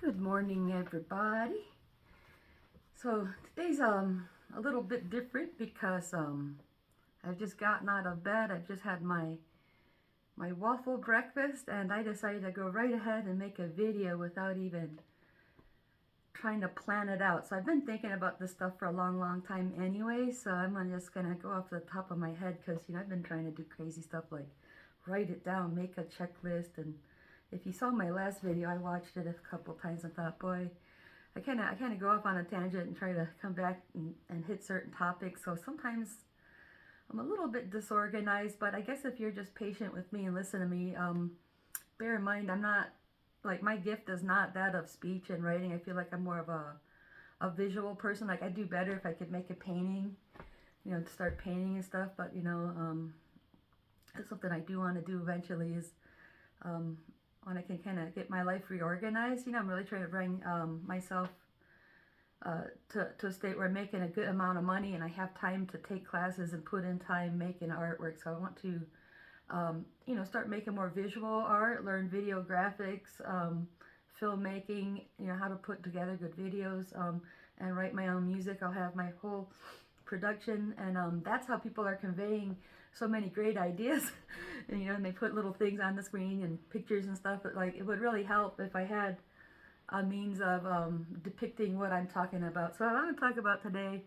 Good morning, everybody. So today's a little bit different because I've just gotten out of bed. I've just had my waffle breakfast, and I decided to go right ahead and make a video without even trying to plan it out. So I've been thinking about this stuff for a long time anyway. So I'm just gonna go off the top of my head because I've been trying to do crazy stuff like write it down, make a checklist, and if you saw my last video, I watched it a couple times and thought, boy, I kind of go off on a tangent and try to come back and hit certain topics. So sometimes I'm a little bit disorganized, but I guess if you're just patient with me and listen to me, bear in mind I'm not, like, my gift is not that of speech and writing. I feel like I'm more of a visual person. Like, I'd do better if I could make a painting, to start painting and stuff. But, it's something I do want to do eventually is when I can kind of get my life reorganized. I'm really trying to bring myself to a state where I'm making a good amount of money and I have time to take classes and put in time making artwork. So I want to, start making more visual art, learn video graphics, filmmaking, how to put together good videos, and write my own music. I'll have my whole production, and that's how people are conveying so many great ideas. And they put little things on the screen and pictures and stuff, but like, it would really help if I had a means of depicting what I'm talking about. So I want to talk about today,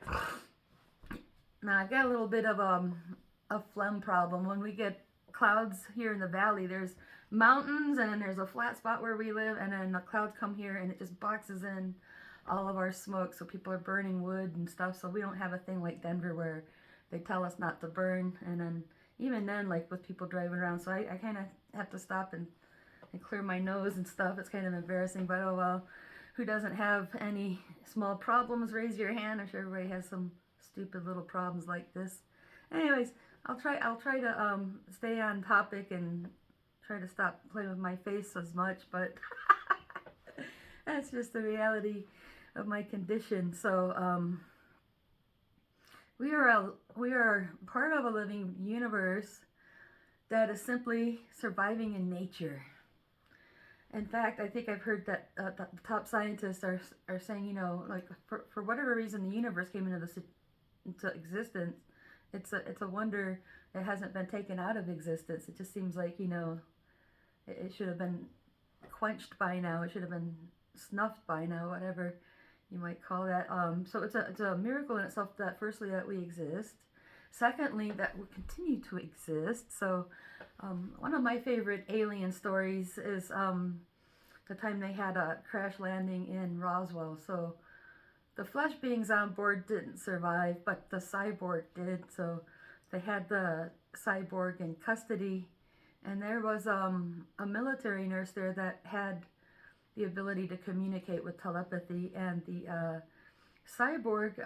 now I've got a little bit of a phlegm problem. When we get clouds here in the valley, there's mountains and then there's a flat spot where we live, and then the clouds come here and it just boxes in all of our smoke. So people are burning wood and stuff. So we don't have a thing like Denver where they tell us not to burn. And then even then, like with people driving around, so I kind of have to stop and clear my nose and stuff. It's kind of embarrassing, but oh well. Who doesn't have any small problems? Raise your hand. I'm sure everybody has some stupid little problems like this. Anyways, I'll try to stay on topic and try to stop playing with my face as much, but that's just the reality of my condition. So we are part of a living universe that is simply surviving in nature. In fact, I think I've heard that the top scientists are saying, like, for whatever reason the universe came into existence, it's a wonder it hasn't been taken out of existence. It just seems like, it should have been quenched by now. It should have been snuffed by now, whatever you might call that. So it's a miracle in itself that, firstly, that we exist. Secondly, that we continue to exist. So one of my favorite alien stories is the time they had a crash landing in Roswell. So the flesh beings on board didn't survive, but the cyborg did. So they had the cyborg in custody, and there was a military nurse there that had the ability to communicate with telepathy, and the cyborg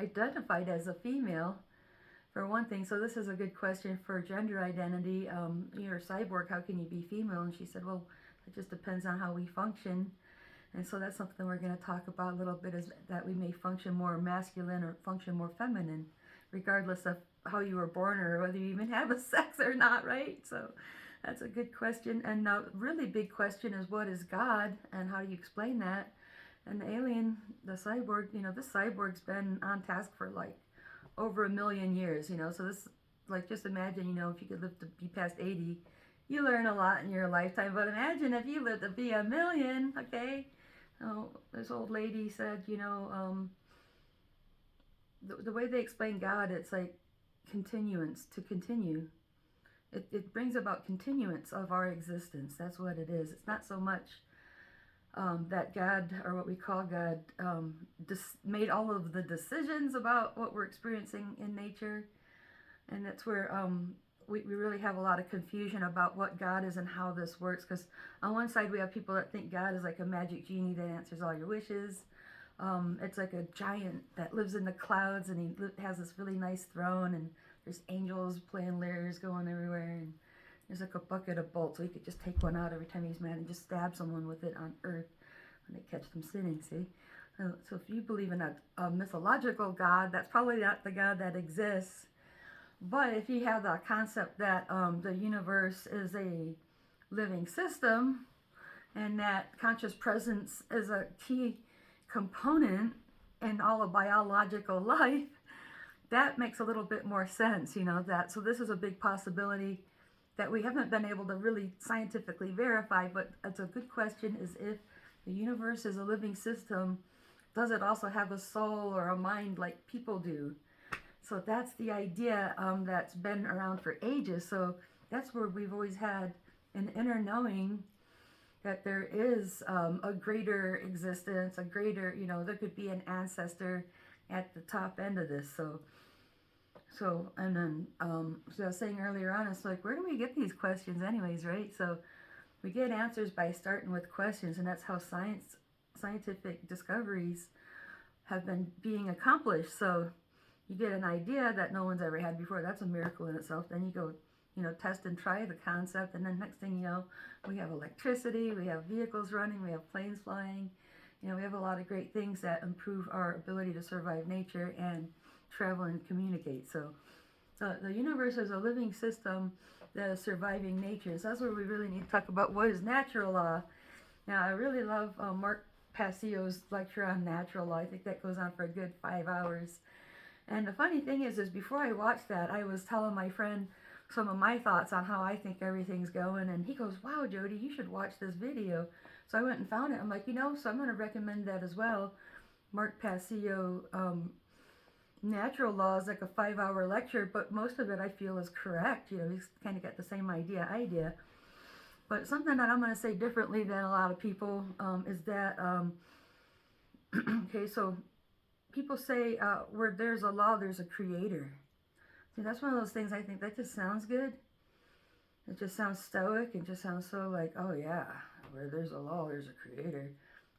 identified as a female, for one thing. So this is a good question for gender identity. You're a cyborg, how can you be female? And she said, well, it just depends on how we function. And so that's something we're going to talk about a little bit, is that we may function more masculine or function more feminine, regardless of how you were born or whether you even have a sex or not, right? So that's a good question. And now, really big question is, what is God, and how do you explain that? And the alien, the cyborg, this cyborg's been on task for like over 1 million years, so this, like, just imagine, if you could live to be past 80, you learn a lot in your lifetime, but imagine if you lived to be 1 million, okay? This old lady said, the way they explain God, it's like continuance, to continue. It brings about continuance of our existence. That's what it is. It's not so much that God, or what we call God, made all of the decisions about what we're experiencing in nature. And that's where we really have a lot of confusion about what God is and how this works. Because on one side we have people that think God is like a magic genie that answers all your wishes. It's like a giant that lives in the clouds, and he has this really nice throne, and there's angels playing lyres going everywhere, and there's like a bucket of bolts, so he could just take one out every time he's mad and just stab someone with it on earth when they catch them sinning, see? So if you believe in a mythological God, that's probably not the God that exists. But if you have the concept that the universe is a living system, and that conscious presence is a key component in all of biological life, that makes a little bit more sense, that. So this is a big possibility that we haven't been able to really scientifically verify, but it's a good question, is if the universe is a living system, does it also have a soul or a mind like people do? So that's the idea that's been around for ages. So that's where we've always had an inner knowing that there is a greater existence, a greater, there could be an ancestor at the top end of this. And then, so I was saying earlier on, it's like, where do we get these questions anyways, right? So we get answers by starting with questions, and that's how scientific discoveries have been being accomplished. So you get an idea that no one's ever had before. That's a miracle in itself. Then you go, test and try the concept, and then next thing you know, we have electricity, we have vehicles running, we have planes flying. We have a lot of great things that improve our ability to survive nature and travel and communicate. So the universe is a living system that is surviving nature. So that's where we really need to talk about what is natural law. Now, I really love Mark Passio's lecture on natural law. I think that goes on for a good 5 hours. And the funny thing is before I watched that, I was telling my friend some of my thoughts on how I think everything's going, and he goes, "Wow, Jody, you should watch this video." So I went and found it. I'm like, so I'm going to recommend that as well. Mark Passio, Natural Law is like a 5-hour lecture, but most of it I feel is correct. He's kind of got the same idea. But something that I'm going to say differently than a lot of people is that, okay, so people say where there's a law, there's a creator. See, that's one of those things I think that just sounds good. It just sounds stoic. It just sounds so like, oh yeah, where there's a law, there's a creator.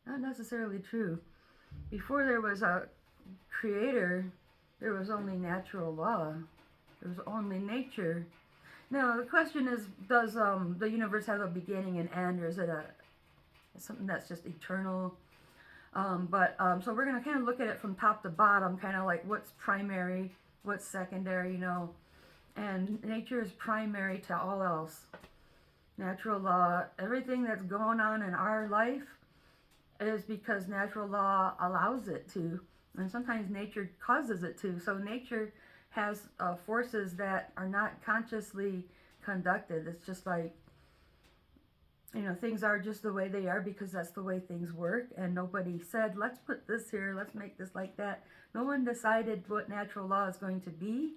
Not necessarily true. Before there was a creator, there was only natural law. There was only nature. Now, the question is, does the universe have a beginning and end, or is it something that's just eternal? So we're going to kind of look at it from top to bottom, kind of like what's primary, what's secondary, and nature is primary to all else. Natural law, everything that's going on in our life is because natural law allows it to, and sometimes nature causes it to. So nature has forces that are not consciously conducted. It's just like, things are just the way they are because that's the way things work, and nobody said, let's put this here, let's make this like that. No one decided what natural law is going to be.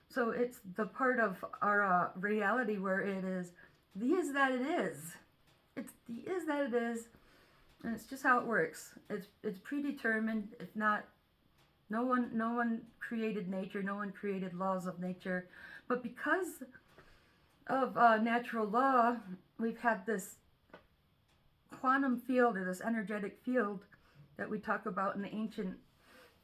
So it's the part of our reality where it is the is that it is. It's the is that it is, and it's just how it works. It's predetermined. If not, no one created nature. No one created laws of nature. But because of natural law, we've had this quantum field, or this energetic field that we talk about in the ancient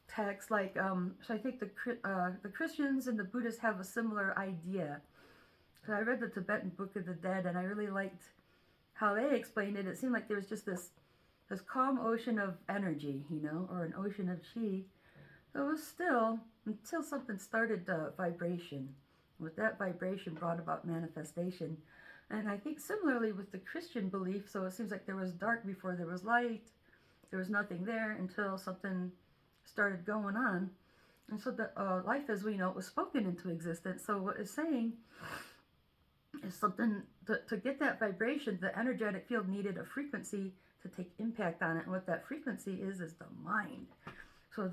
texts. Like, so I think the Christians and the Buddhists have a similar idea. So I read the Tibetan Book of the Dead, and I really liked how they explained it. It seemed like there was just this calm ocean of energy, or an ocean of chi. So it was still until something started vibration. With that vibration brought about manifestation. And I think similarly with the Christian belief, so it seems like there was dark before there was light. There was nothing there until something started going on. And so the life as we know it was spoken into existence. So what it's saying is something, to get that vibration, the energetic field needed a frequency to take impact on it. And what that frequency is the mind. So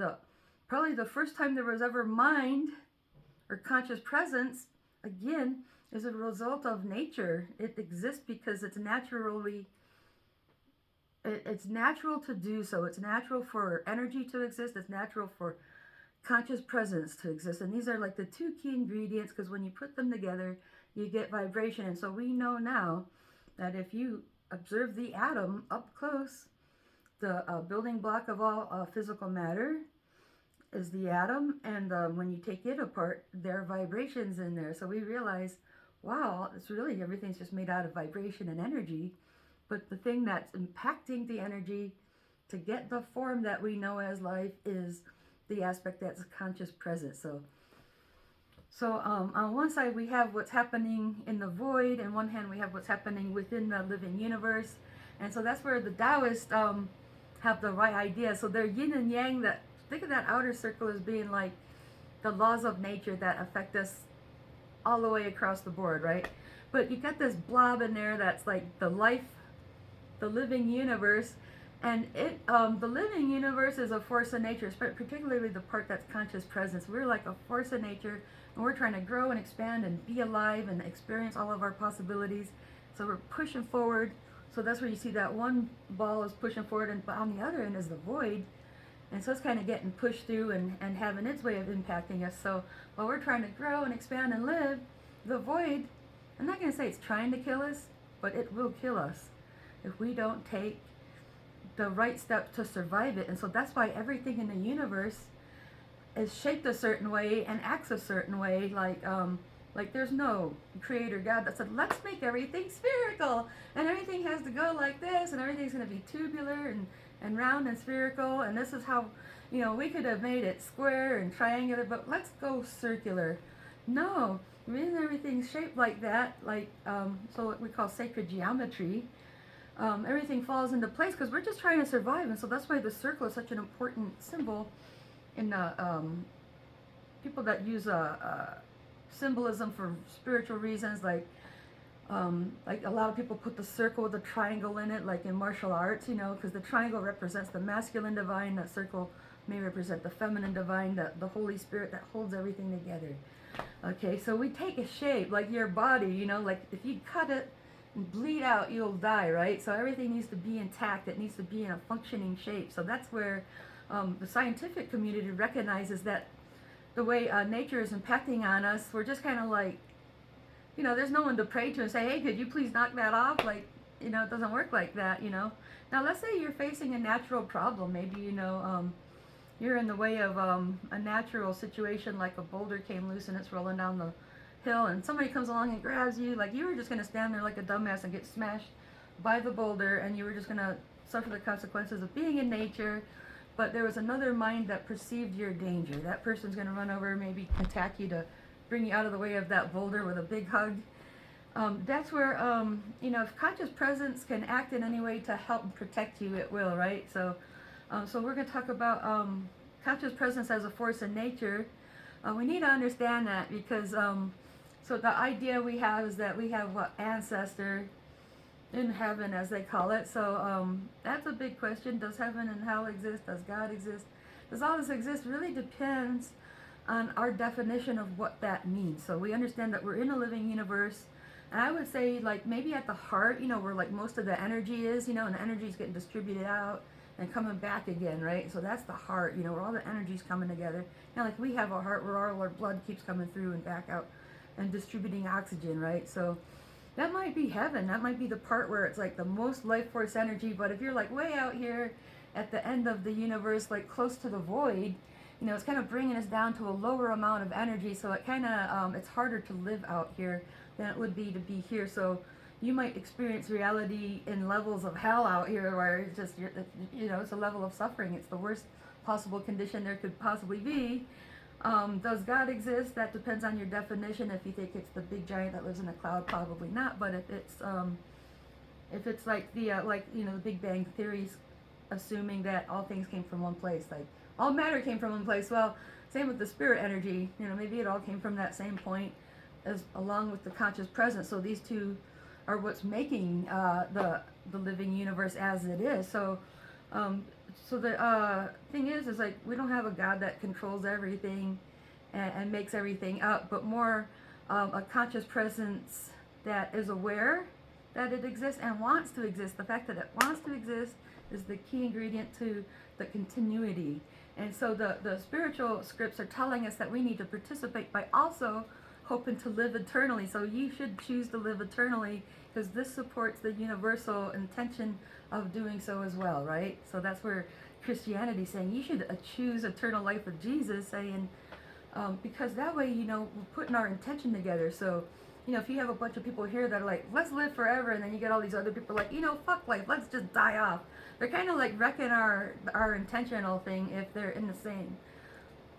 probably the first time there was ever mind or conscious presence, again, is a result of nature. It exists because it's naturally, it's natural to do so. It's natural for energy to exist. It's natural for conscious presence to exist. And these are like the two key ingredients, because when you put them together, you get vibration. And so we know now that if you observe the atom up close, the building block of all physical matter is the atom, and when you take it apart, there are vibrations in there. So we realize, wow, it's really, everything's just made out of vibration and energy. But the thing that's impacting the energy to get the form that we know as life is the aspect that's conscious presence. So on one side we have what's happening in the void, and on one hand we have what's happening within the living universe, And so that's where the Taoists have the right idea. So they're yin and yang. That, think of that outer circle as being like the laws of nature that affect us all the way across the board, right? But you got this blob in there that's like the life, the living universe, and the living universe is a force of nature, particularly the part that's conscious presence. We're like a force of nature, and we're trying to grow and expand and be alive and experience all of our possibilities. So we're pushing forward. So that's where you see that one ball is pushing forward, and on the other end is the void. And so it's kind of getting pushed through and having its way of impacting us. So while we're trying to grow and expand and live, the void, I'm not going to say it's trying to kill us, but it will kill us if we don't take the right steps to survive it. And so that's why everything in the universe is shaped a certain way and acts a certain way. Like there's no creator God that said, let's make everything spherical and everything has to go like this and everything's going to be tubular and round and spherical, and this is how, we could have made it square and triangular, but let's go circular. No, the reason everything's shaped like that, so what we call sacred geometry, everything falls into place because we're just trying to survive. And so that's why the circle is such an important symbol in the people that use symbolism for spiritual reasons, like a lot of people put the circle with a triangle in it, like in martial arts, because the triangle represents the masculine divine, that circle may represent the feminine divine, the Holy Spirit that holds everything together. Okay, so we take a shape, like your body, like if you cut it and bleed out, you'll die, right? So everything needs to be intact. It needs to be in a functioning shape. So that's where the scientific community recognizes that the way nature is impacting on us, we're just kind of like, there's no one to pray to and say, hey, could you please knock that off? It doesn't work like that, Now, let's say you're facing a natural problem. Maybe, you're in the way of a natural situation, like a boulder came loose and it's rolling down the hill, and somebody comes along and grabs you. Like, you were just going to stand there like a dumbass and get smashed by the boulder, and you were just going to suffer the consequences of being in nature. But there was another mind that perceived your danger. That person's going to run over, maybe attack you to bring you out of the way of that boulder with a big hug. That's where, if conscious presence can act in any way to help and protect you, it will, right? So we're going to talk about conscious presence as a force in nature. We need to understand that because, so the idea we have is that we have what ancestor in heaven, as they call it. So that's a big question. Does heaven and hell exist? Does God exist? Does all this exist? Really depends on our definition of what that means. So we understand that we're in a living universe, and I would say, like, maybe at the heart, where like most of the energy is, and the energy is getting distributed out and coming back again, right? So that's the heart, where all the energy's coming together. Like we have a heart where all our blood keeps coming through and back out and distributing oxygen, right? So that might be heaven. That might be the part where it's like the most life force energy. But if you're like way out here at the end of the universe, like close to the void, it's kind of bringing us down to a lower amount of energy. So it kind of, it's harder to live out here than it would be to be here. So you might experience reality in levels of hell out here where it's just, it's a level of suffering. It's the worst possible condition there could possibly be. Does God exist? That depends on your definition. If you think it's the big giant that lives in a cloud, probably not. But if it's like the the Big Bang theories, assuming that all things came from one place, like all matter came from one place. Well, same with the spirit energy. Maybe it all came from that same point, as along with the conscious presence. So these two are what's making the living universe as it is. So the thing is like we don't have a God that controls everything and makes everything up, but more a conscious presence that is aware that it exists and wants to exist. The fact that it wants to exist is the key ingredient to the continuity. And so the spiritual scripts are telling us that we need to participate by also hoping to live eternally. So you should choose to live eternally because this supports the universal intention of doing so as well, right? So that's where Christianity is saying you should choose eternal life with Jesus, saying because that way, we're putting our intention together. So, if you have a bunch of people here that are like, let's live forever, and then you get all these other people like, fuck life, let's just die off. They're kind of like wrecking our intentional thing if they're in the same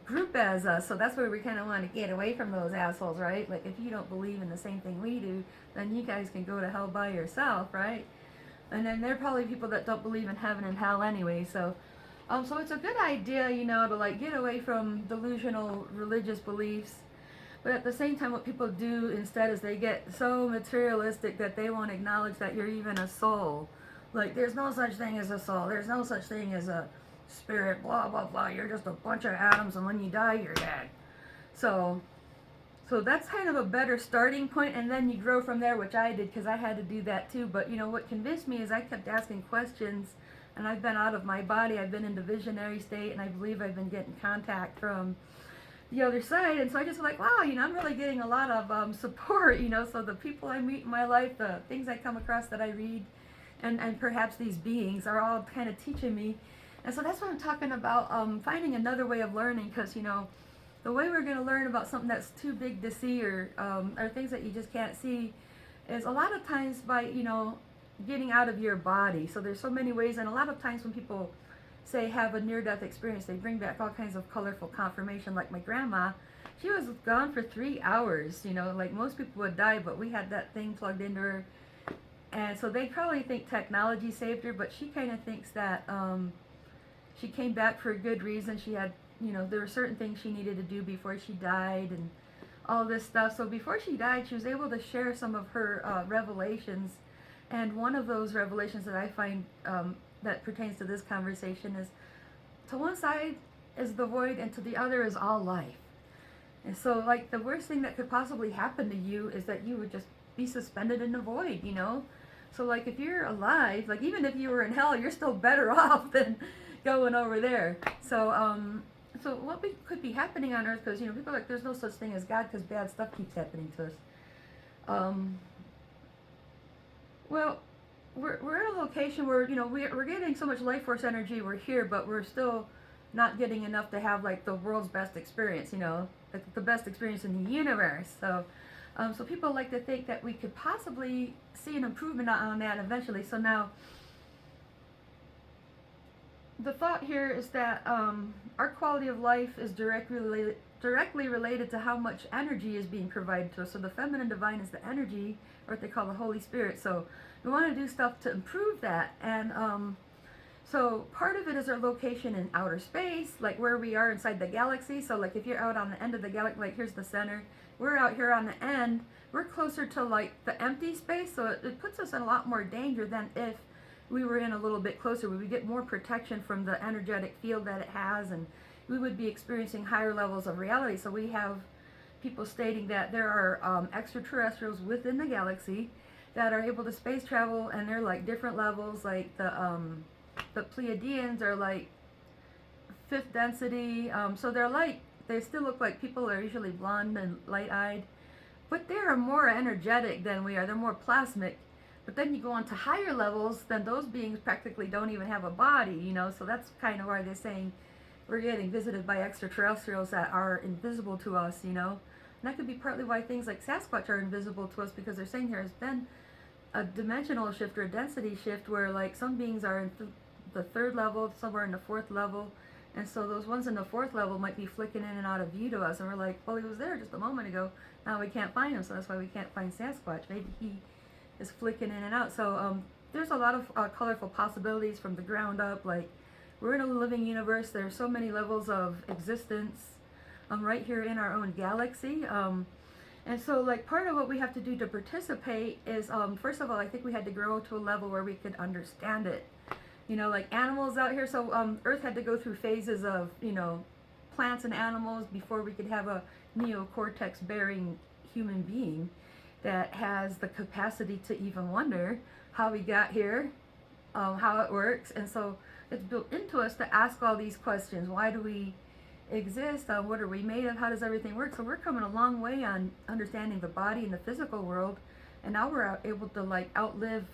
group as us. So that's where we kind of want to get away from those assholes, right? Like if you don't believe in the same thing we do, then you guys can go to hell by yourself, right? And then there are probably people that don't believe in heaven and hell anyway. So it's a good idea, to like get away from delusional religious beliefs. But at the same time, what people do instead is they get so materialistic that they won't acknowledge that you're even a soul. Like, there's no such thing as a soul. There's no such thing as a spirit, blah, blah, blah. You're just a bunch of atoms, and when you die, you're dead. So, so that's kind of a better starting point, and then you grow from there, which I did because I had to do that too. But, what convinced me is I kept asking questions, and I've been out of my body. I've been in the visionary state, and I believe I've been getting contact from the other side. And so I just like, wow, I'm really getting a lot of support, so the people I meet in my life, the things I come across that I read, and perhaps these beings are all kind of teaching me. And so that's what I'm talking about, finding another way of learning, because the way we're going to learn about something that's too big to see, or things that you just can't see, is a lot of times by getting out of your body. So there's so many ways, and a lot of times when people say have a near-death experience, they bring back all kinds of colorful confirmation. Like my grandma, she was gone for 3 hours, like most people would die, but we had that thing plugged into her. And so they probably think technology saved her, but she kind of thinks that she came back for a good reason. She had, there were certain things she needed to do before she died and all this stuff. So before she died, she was able to share some of her revelations. And one of those revelations that I find that pertains to this conversation is, to one side is the void and to the other is all life. And so, like, the worst thing that could possibly happen to you is that you would just be suspended in the void, So, like, if you're alive, like, even if you were in hell, you're still better off than going over there. So what could be happening on Earth, because, people are like, there's no such thing as God because bad stuff keeps happening to us. Well, we're at a location where, we're getting so much life force energy, we're here, but we're still not getting enough to have, like, the world's best experience, like the best experience in the universe. So people like to think that we could possibly see an improvement on that eventually. So now, the thought here is that our quality of life is directly related to how much energy is being provided to us. So the feminine divine is the energy, or what they call the Holy Spirit. So we want to do stuff to improve that. And so part of it is our location in outer space, like where we are inside the galaxy. So like if you're out on the end of the galaxy, like here's the center, we're out here on the end, we're closer to like the empty space. So it puts us in a lot more danger than if we were in a little bit closer. We would get more protection from the energetic field that it has, and we would be experiencing higher levels of reality. So we have people stating that there are extraterrestrials within the galaxy that are able to space travel, and they're like different levels. Like the Pleiadians are like 5th density. So they're like, they still look like people. Are usually blonde and light-eyed, but they are more energetic than we are. They're more plasmic. But then you go on to higher levels, then those beings practically don't even have a body, So that's kind of why they're saying we're getting visited by extraterrestrials that are invisible to us, And that could be partly why things like Sasquatch are invisible to us, because they're saying there has been a dimensional shift or a density shift where, like, some beings are in the 3rd level, some are in the 4th level. And so those ones in the 4th level might be flicking in and out of view to us. And we're like, well, he was there just a moment ago. Now we can't find him. So that's why we can't find Sasquatch. Maybe he is flicking in and out. So there's a lot of colorful possibilities from the ground up. Like, we're in a living universe. There's so many levels of existence right here in our own galaxy. And so, like, part of what we have to do to participate is, first of all, I think we had to grow to a level where we could understand it. Like animals out here. So Earth had to go through phases of, plants and animals before we could have a neocortex-bearing human being that has the capacity to even wonder how we got here, how it works. And so it's built into us to ask all these questions. Why do we exist? What are we made of? How does everything work? So we're coming a long way on understanding the body and the physical world. And now we're able to, like, outlive,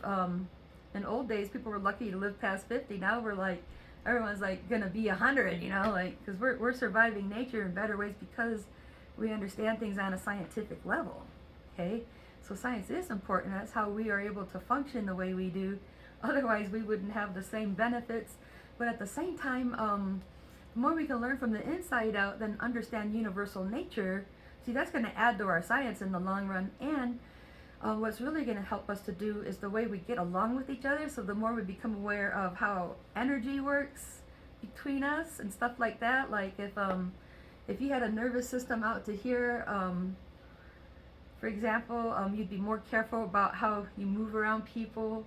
in old days, people were lucky to live past 50. Now we're like, everyone's like going to be 100, like, because we're surviving nature in better ways because we understand things on a scientific level. Okay? So science is important. That's how we are able to function the way we do. Otherwise, we wouldn't have the same benefits. But at the same time, the more we can learn from the inside out, then understand universal nature. See, that's going to add to our science in the long run. And what's really going to help us to do is the way we get along with each other. So the more we become aware of how energy works between us and stuff like that. Like if you had a nervous system out to here, for example, you'd be more careful about how you move around people.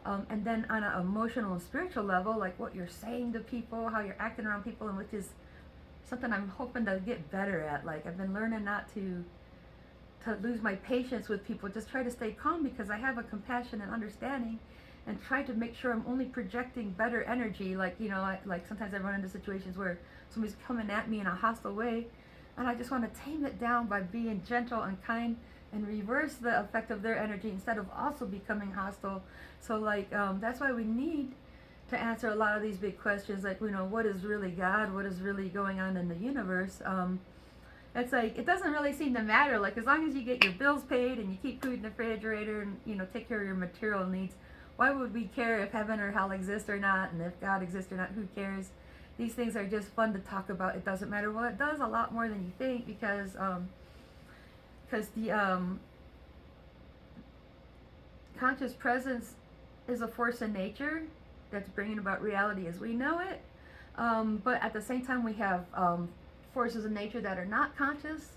And then on an emotional and spiritual level, like what you're saying to people, how you're acting around people, and which is something I'm hoping to get better at. Like I've been learning not to lose my patience with people, just try to stay calm because I have a compassion and understanding, and try to make sure I'm only projecting better energy. Like, you know, like sometimes I run into situations where somebody's coming at me in a hostile way, and I just want to tame it down by being gentle and kind and reverse the effect of their energy instead of also becoming hostile. So like that's why we need to answer a lot of these big questions, like, you know, what is really God, what is really going on in the universe. It's like, it doesn't really seem to matter. Like, as long as you get your bills paid and you keep food in the refrigerator and, you know, take care of your material needs, why would we care if heaven or hell exists or not, and if God exists or not? Who cares? These things are just fun to talk about. It doesn't matter. Well, it does a lot more than you think, because the conscious presence is a force in nature that's bringing about reality as we know it. But at the same time, we have forces in nature that are not conscious.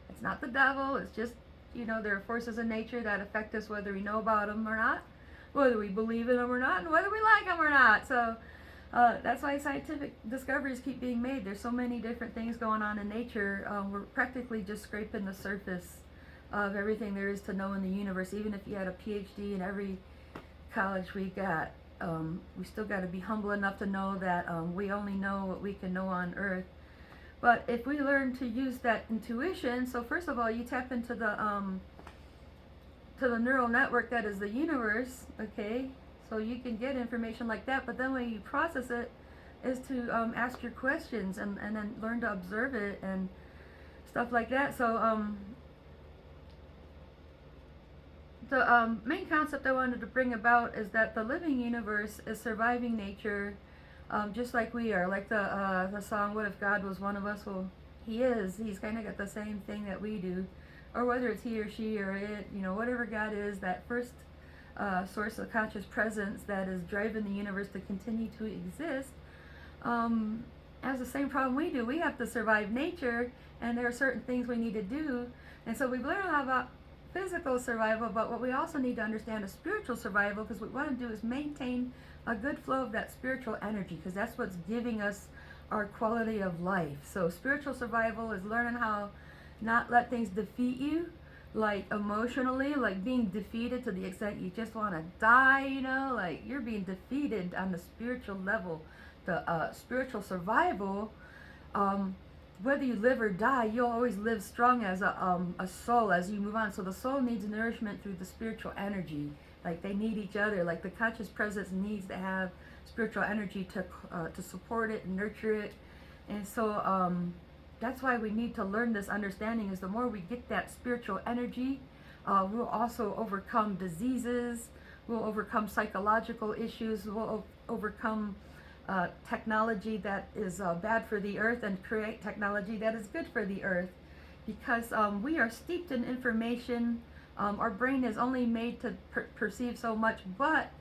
It's not the devil. It's just, you know, there are forces in nature that affect us whether we know about them or not, whether we believe in them or not, and whether we like them or not. So that's why scientific discoveries keep being made. There's so many different things going on in nature. We're practically just scraping the surface of everything there is to know in the universe. Even if you had a PhD in every college we got, we still got to be humble enough to know that we only know what we can know on Earth. But if we learn to use that intuition, so first of all, you tap into the neural network that is the universe, okay? So you can get information like that, but then when you process it is to ask your questions and then learn to observe it and stuff like that. So the main concept I wanted to bring about is that the living universe is surviving nature, just like we are. Like the song, "What if God was one of us?" Well, he is. He's kind of got the same thing that we do. Or whether it's he or she or it, you know, whatever God is, that first source of conscious presence that is driving the universe to continue to exist, has the same problem we do. We have to survive nature, and there are certain things we need to do. And so we've learned a lot about physical survival, but what we also need to understand is spiritual survival, because what we want to do is maintain a good flow of that spiritual energy, because that's what's giving us our quality of life. So spiritual survival is learning how not let things defeat you, like emotionally, like being defeated to the extent you just want to die, you know, like you're being defeated on the spiritual level. The spiritual survival, whether you live or die, you'll always live strong as a soul as you move on. So the soul needs nourishment through the spiritual energy. Like they need each other. Like the conscious presence needs to have spiritual energy to support it and nurture it. And so that's why we need to learn this understanding, is the more we get that spiritual energy, we'll also overcome diseases, we'll overcome psychological issues, we'll overcome technology that is bad for the earth, and create technology that is good for the earth, because we are steeped in information. Our brain is only made to perceive so much, but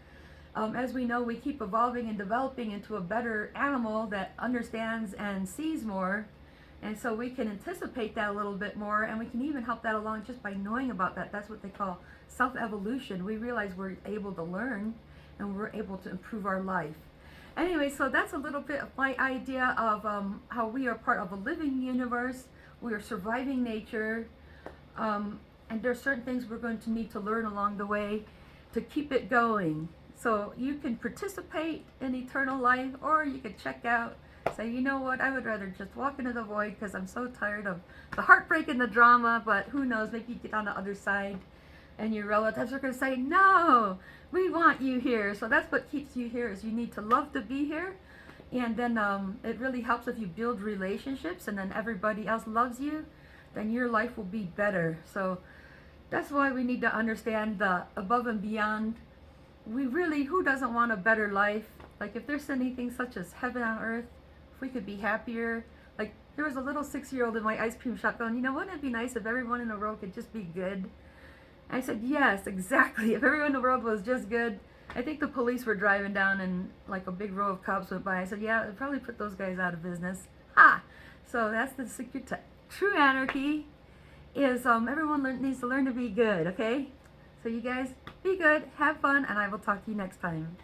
as we know, we keep evolving and developing into a better animal that understands and sees more. And so we can anticipate that a little bit more, and we can even help that along just by knowing about that. That's what they call self-evolution. We realize we're able to learn and we're able to improve our life. Anyway, so that's a little bit of my idea of how we are part of a living universe. We are surviving nature, and there's certain things we're going to need to learn along the way to keep it going. So you can participate in eternal life, or you can check out, say, you know what, I would rather just walk into the void because I'm so tired of the heartbreak and the drama. But who knows, maybe you get on the other side and your relatives are going to say, no, we want you here. So that's what keeps you here, is you need to love to be here. And then it really helps if you build relationships and then everybody else loves you, then your life will be better. So that's why we need to understand the above and beyond. We really, who doesn't want a better life? Like if there's anything such as heaven on earth, if we could be happier. Like there was a little 6-year-old in my ice cream shop going, you know, wouldn't it be nice if everyone in the world could just be good? I said, yes, exactly. If everyone in the world was just good, I think the police were driving down and like a big row of cops went by. I said, yeah, it'd probably put those guys out of business. Ha! So that's the secret to true anarchy is everyone needs to learn to be good, okay? So you guys, be good, have fun, and I will talk to you next time.